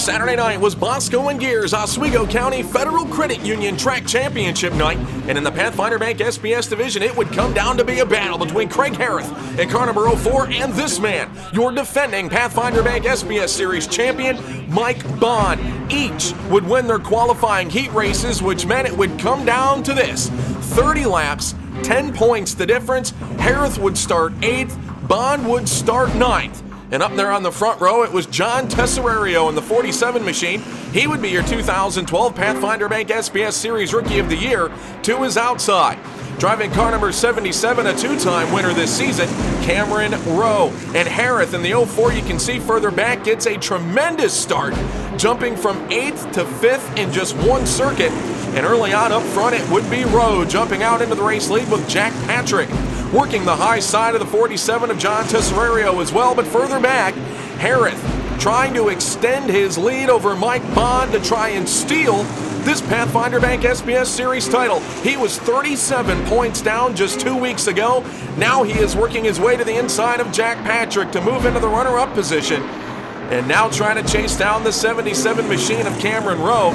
Saturday night was Bosco Geers Oswego County Federal Credit Union Track Championship night, and in the Pathfinder Bank SBS division, it would come down to be a battle between Kreig Heroth in car number 04 and this man, your defending Pathfinder Bank SBS Series champion, Mike Bond. Each would win their qualifying heat races, which meant it would come down to this: 30 laps, 10 points the difference. Heroth would start 8th, Bond would start 9th. And up there on the front row, it was John Tesserario in the 47 machine. He would be your 2012 Pathfinder Bank SBS Series Rookie of the Year to his outside. Driving car number 77, a two-time winner this season, Cameron Rowe. And Heroth in the 04, you can see further back, gets a tremendous start, jumping from 8th to 5th in just one circuit. And early on up front, it would be Rowe jumping out into the race lead with Jack Patrick working the high side of the 47 of John Tesserario as well. But further back, Heroth trying to extend his lead over Mike Bond to try and steal this Pathfinder Bank SBS Series title. He was 37 points down just 2 weeks ago. Now he is working his way to the inside of Jack Patrick to move into the runner-up position. And now trying to chase down the 77 machine of Cameron Rowe.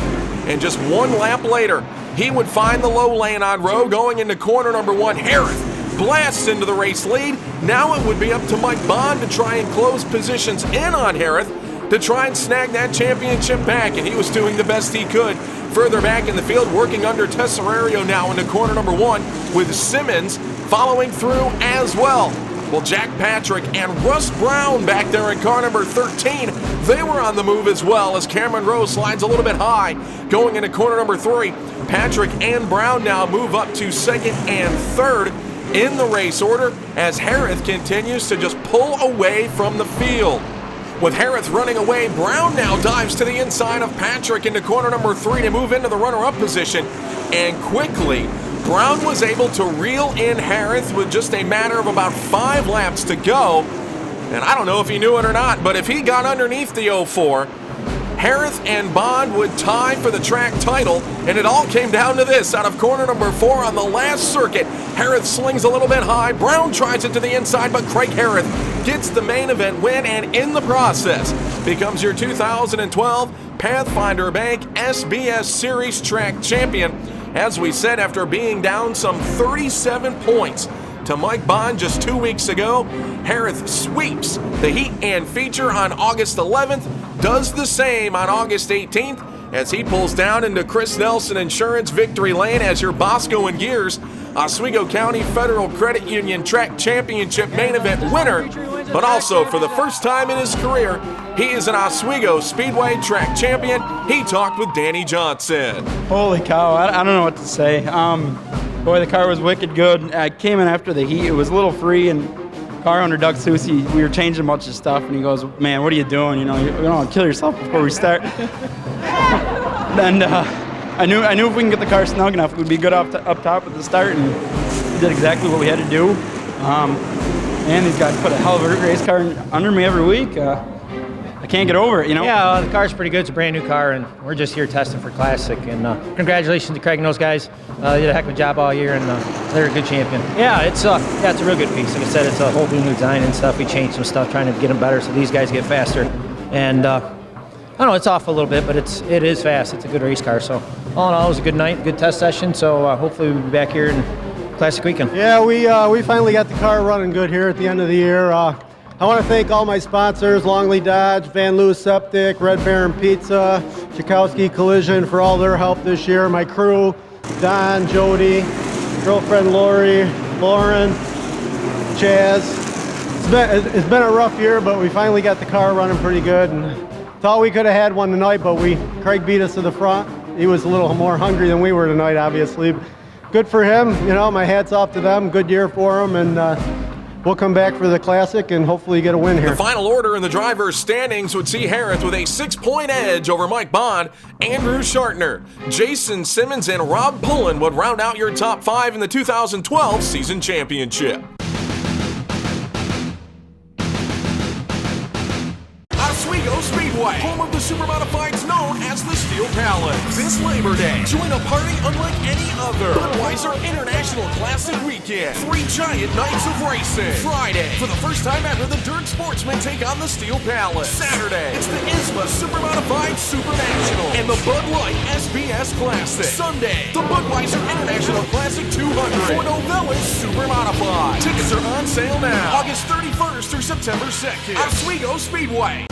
And just one lap later, he would find the low lane on Rowe going into corner number 1. Heroth blasts into the race lead. Now it would be up to Mike Bond to try and close positions in on Heroth to try and snag that championship back, and he was doing the best he could. Further back in the field, working under Tesserario now into corner number 1 with Simmons following through as well. Well, Jack Patrick and Russ Brown back there in car number 13, they were on the move as well as Cameron Rowe slides a little bit high going into corner number 3. Patrick and Brown now move up to 2nd and 3rd in the race order as Heroth continues to just pull away from the field. With Heroth running away, Brown now dives to the inside of Patrick into corner number 3 to move into the runner-up position. And quickly, Brown was able to reel in Heroth with just a matter of about 5 laps to go. And I don't know if he knew it or not, but if he got underneath the 04, Heroth and Bond would tie for the track title, and it all came down to this. Out of corner number 4 on the last circuit, Heroth slings a little bit high. Brown tries it to the inside, but Kreig Heroth gets the main event win, and in the process becomes your 2012 Pathfinder Bank SBS Series Track Champion. As we said, after being down some 37 points to Mike Bond just 2 weeks ago, Heroth sweeps the heat and feature on August 11th, does the same on August 18th as he pulls down into Chris Nelson Insurance victory lane as your Bosco Geers Oswego County Federal Credit Union Track Championship main event winner. But also, for the first time in his career, he is an Oswego Speedway track champion. He talked with Danny Johnson. Holy cow, I don't know what to say. Boy, the car was wicked good. I came in after the heat. It was a little free, and car owner Doug Susi, we were changing a bunch of stuff, and he goes, "Man, what are you doing? You know, you don't want to kill yourself before we start." And I knew if we can get the car snug enough, it would be good up top at the start, and we did exactly what we had to do. And these guys put a hell of a race car under me every week. I can't get over it, you know? Yeah, the car's pretty good. It's a brand new car, and we're just here testing for Classic. And congratulations to Kreig and those guys. They did a heck of a job all year, and they're a good champion. Yeah, it's a real good piece. Like I said, it's a whole new design and stuff. We changed some stuff trying to get them better so these guys get faster. And I don't know, it's off a little bit, but it is fast. It's a good race car. So all in all, it was a good night, good test session. So hopefully we'll be back here in Classic weekend. Yeah, we finally got the car running good here at the end of the year. I want to thank all my sponsors, Longley Dodge, Van Lewis Septic, Red Baron Pizza, Chakowski Collision for all their help this year. My crew, Don, Jody, girlfriend Lori, Lauren, Chaz. It's been a rough year, but we finally got the car running pretty good. And thought we could have had one tonight, but Kreig beat us to the front. He was a little more hungry than we were tonight, obviously. Good for him, you know, my hat's off to them. Good year for him, and we'll come back for the Classic and hopefully get a win here. The final order in the drivers' standings would see Heroth with a 6-point edge over Mike Bond. Andrew Schartner, Jason Simmons, and Rob Pullen would round out your top 5 in the 2012 season championship. Oswego Speedway Speedway, home of the Supermodifieds known as the Steel Palace. This Labor Day, join a party unlike any other. Budweiser International Classic Weekend. 3 giant nights of racing. Friday, for the first time ever, the Dirt Sportsmen take on the Steel Palace. Saturday, it's the ISMA Supermodified Super National and the Bud Light SBS Classic. Sunday, the Budweiser International Classic 200 for Novella's Super Modified. Tickets are on sale now, August 31st through September 2nd. Oswego Speedway.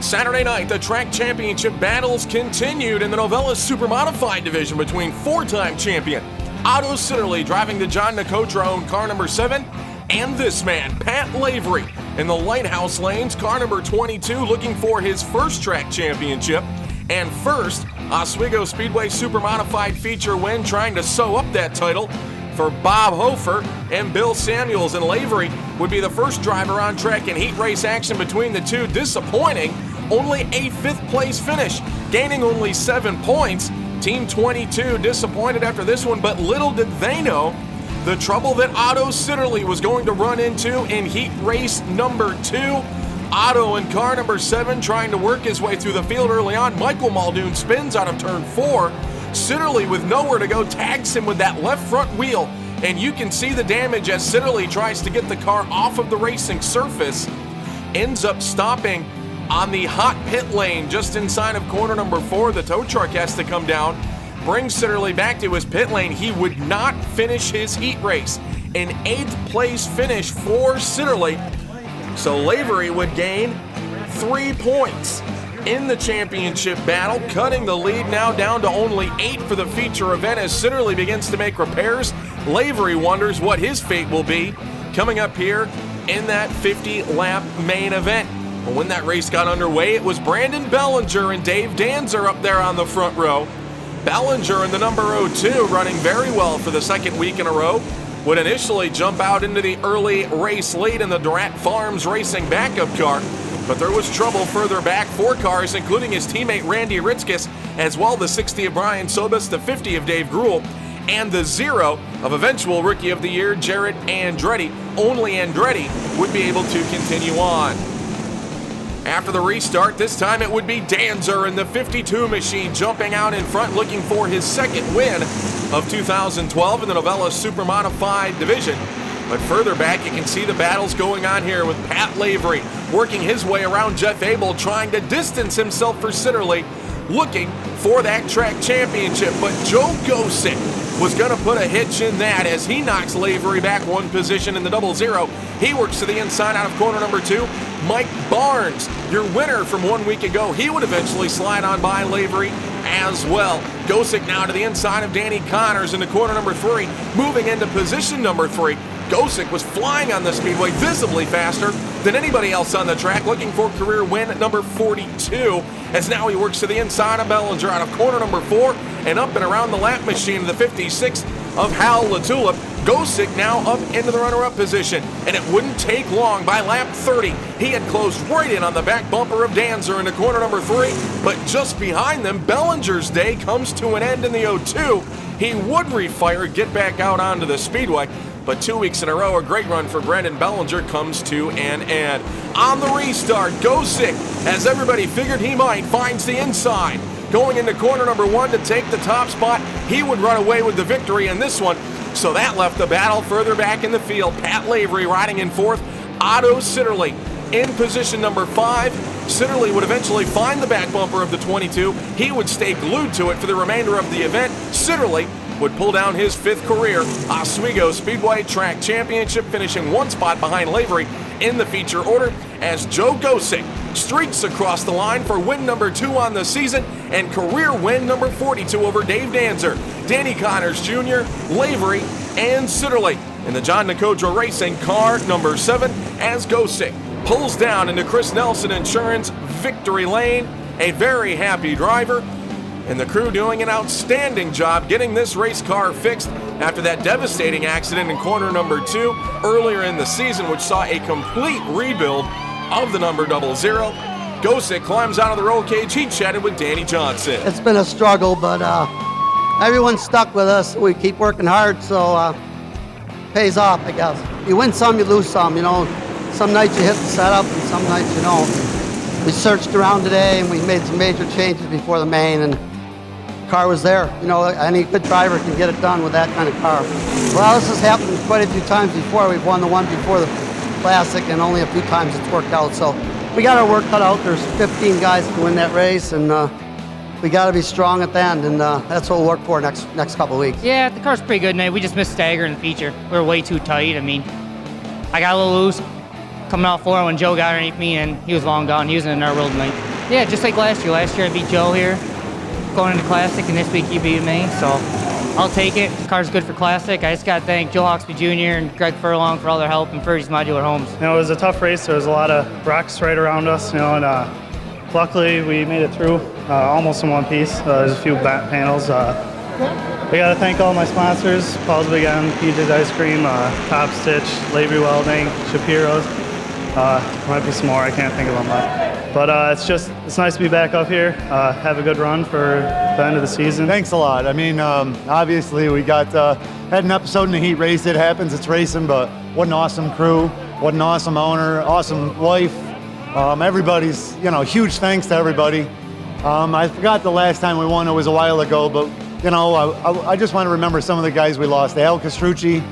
Saturday night, the track championship battles continued in the Novella's Super Modified division between 4-time champion Otto Sitterly driving the John Nicotro-owned car number 7, and this man, Pat Lavery, in the Lighthouse Lanes, car number 22, looking for his first track championship and first Oswego Speedway Super Modified feature win, trying to sew up that title for Bob Hofer and Bill Samuels. And Lavery would be the first driver on track in heat race action between the two. Disappointing, only a 5th place finish, gaining only 7 points. Team 22 disappointed after this one, but little did they know the trouble that Otto Sitterly was going to run into in heat race number 2. Otto in car number 7 trying to work his way through the field early on. Michael Muldoon spins out of turn 4. Sitterly, with nowhere to go, tags him with that left front wheel, and you can see the damage as Sitterly tries to get the car off of the racing surface. Ends up stopping on the hot pit lane just inside of corner number 4. The tow truck has to come down, brings Sitterly back to his pit lane. He would not finish his heat race. An 8th place finish for Sitterly. So Lavery would gain 3 points in the championship battle, cutting the lead now down to only 8 for the feature event as Sitterly begins to make repairs. Lavery wonders what his fate will be coming up here in that 50-lap main event. But when that race got underway, it was Brandon Bellinger and Dave Danzer up there on the front row. Bellinger in the number 02, running very well for the 2nd week in a row, would initially jump out into the early race lead in the Durant Farms Racing backup car, but there was trouble further back. 4 cars, including his teammate Randy Ritzkis, as well the 60 of Brian Sobis, the 50 of Dave Gruhl, and the 0 of eventual Rookie of the Year Jared Andretti. Only Andretti would be able to continue on. After the restart, this time it would be Danzer in the 52 machine jumping out in front, looking for his 2nd win of 2012 in the Novella Super Modified division. But further back, you can see the battles going on here with Pat Lavery working his way around Jeff Abel, trying to distance himself for Sitterly, looking for that track championship. But Joe Gosick was going to put a hitch in that as he knocks Lavery back 1 position in the 00. He works to the inside out of corner number 2. Mike Barnes, your winner from 1 week ago, he would eventually slide on by Lavery as well. Gosick now to the inside of Danny Connors into corner number 3, moving into position number 3. Gosick was flying on the speedway, visibly faster than anybody else on the track, looking for career win at number 42, as now he works to the inside of Bellinger out of corner number 4 and up and around the lap machine of the 56 of Hal LaTulip. Gosick now up into the runner-up position, and it wouldn't take long. By lap 30, he had closed right in on the back bumper of Danzer into corner number 3, but just behind them, Bellinger's day comes to an end in the 02. He would refire, get back out onto the speedway, but 2 weeks in a row, a great run for Brandon Bellinger comes to an end. On the restart, Gosick, as everybody figured he might, finds the inside. Going into corner number 1 to take the top spot, he would run away with the victory in this one. So that left the battle further back in the field. Pat Lavery riding in 4th, Otto Sitterly in position number 5. Sitterly would eventually find the back bumper of the 22. He would stay glued to it for the remainder of the event. Sitterly would pull down his 5th career Oswego Speedway Track Championship, finishing 1 spot behind Lavery in the feature order as Joe Gosick streaks across the line for win number 2 on the season and career win number 42 over Dave Danzer, Danny Connors Jr., Lavery, and Sitterly in the John Nicotro Racing car number 7 as Gosick pulls down into Chris Nelson Insurance victory lane. A very happy driver, and the crew doing an outstanding job getting this race car fixed after that devastating accident in corner number 2 earlier in the season, which saw a complete rebuild of the number 00. Gosick climbs out of the roll cage. He chatted with Danny Johnson. It's been a struggle, but everyone's stuck with us. We keep working hard, so pays off, I guess. You win some, you lose some, you know. some nights you hit the setup and some nights you don't. We searched around today and we made some major changes before the main, and the car was there. You know, any good driver can get it done with that kind of car. Well, this has happened quite a few times before. We've won the one before the Classic, and only a few times it's worked out. So we got our work cut out. There's 15 guys to win that race, and we got to be strong at the end, and that's what we'll work for next couple of weeks. Yeah, the car's pretty good tonight. We just missed stagger in the feature. We were way too tight. I mean, I got a little loose coming off floor when Joe got underneath me, and he was long gone. He was in another world tonight. Yeah, just like last year. Last year I beat Joe here, going into Classic, and this week he beat me, so I'll take it. The car's good for Classic. I just got to thank Joe Hawksby Jr. and Greg Furlong for all their help and Fergie's Modular Homes. You know, it was a tough race. There was a lot of rocks right around us, you know, and luckily we made it through almost in one piece. There's a few back panels. We got to thank all my sponsors: Paul's Big M, PJ's Ice Cream, Top Stitch, Lavery Welding, Shapiro's. Might be some more, I can't think of them all. But it's nice to be back up here, have a good run for the end of the season. Thanks a lot. I mean, obviously we got had an episode in the heat race. It happens, it's racing, but what an awesome crew, what an awesome owner, awesome wife. Everybody's, you know, huge thanks to everybody. I forgot the last time we won, it was a while ago, but you know, I just want to remember some of the guys we lost. Al Castrucci,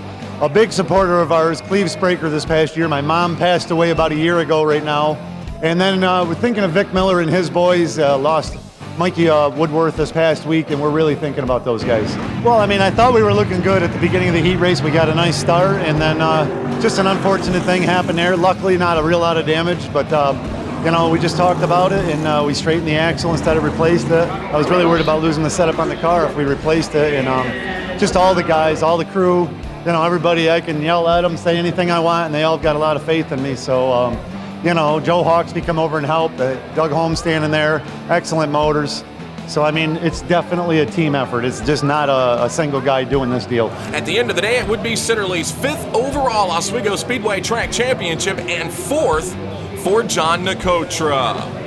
a big supporter of ours, Cleve Spraker this past year. My mom passed away about a year ago right now. And then we're thinking of Vic Miller and his boys, lost Mikey Woodworth this past week, and we're really thinking about those guys. Well, I mean, I thought we were looking good at the beginning of the heat race. We got a nice start, and then just an unfortunate thing happened there. Luckily, not a real lot of damage, but you know, we just talked about it, and we straightened the axle instead of replaced it. I was really worried about losing the setup on the car if we replaced it, and just all the guys, all the crew, you know, everybody, I can yell at them, say anything I want, and they all got a lot of faith in me. So, you know, Joe Hawksby come over and help, Doug Holmes standing there, excellent motors. So, I mean, it's definitely a team effort. It's just not a single guy doing this deal. At the end of the day, it would be Sitterly's 5th overall Oswego Speedway Track Championship and 4th for John Nicotra.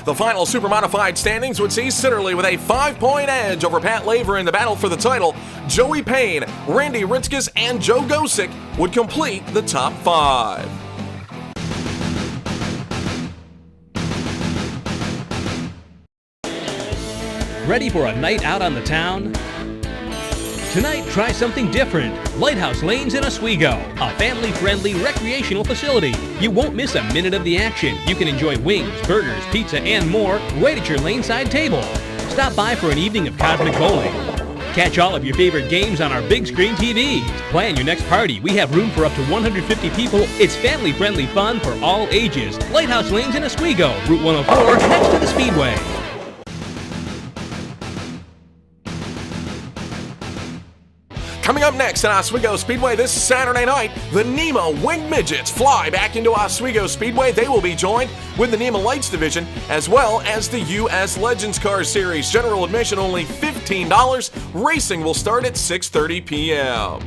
The final super modified standings would see Sitterly with a 5-point edge over Pat Laver in the battle for the title. Joey Payne, Randy Ritzkes, and Joe Gosick would complete the top 5. Ready for a night out on the town? Tonight, try something different. Lighthouse Lanes in Oswego, a family-friendly recreational facility. You won't miss a minute of the action. You can enjoy wings, burgers, pizza, and more right at your laneside table. Stop by for an evening of cosmic bowling. Catch all of your favorite games on our big screen TVs. Plan your next party. We have room for up to 150 people. It's family-friendly fun for all ages. Lighthouse Lanes in Oswego, Route 104, next to the Speedway. Coming up next at Oswego Speedway this Saturday night, the NEMA Winged Midgets fly back into Oswego Speedway. They will be joined with the NEMA Lights Division as well as the U.S. Legends Car Series. General admission only $15. Racing will start at 6:30 p.m.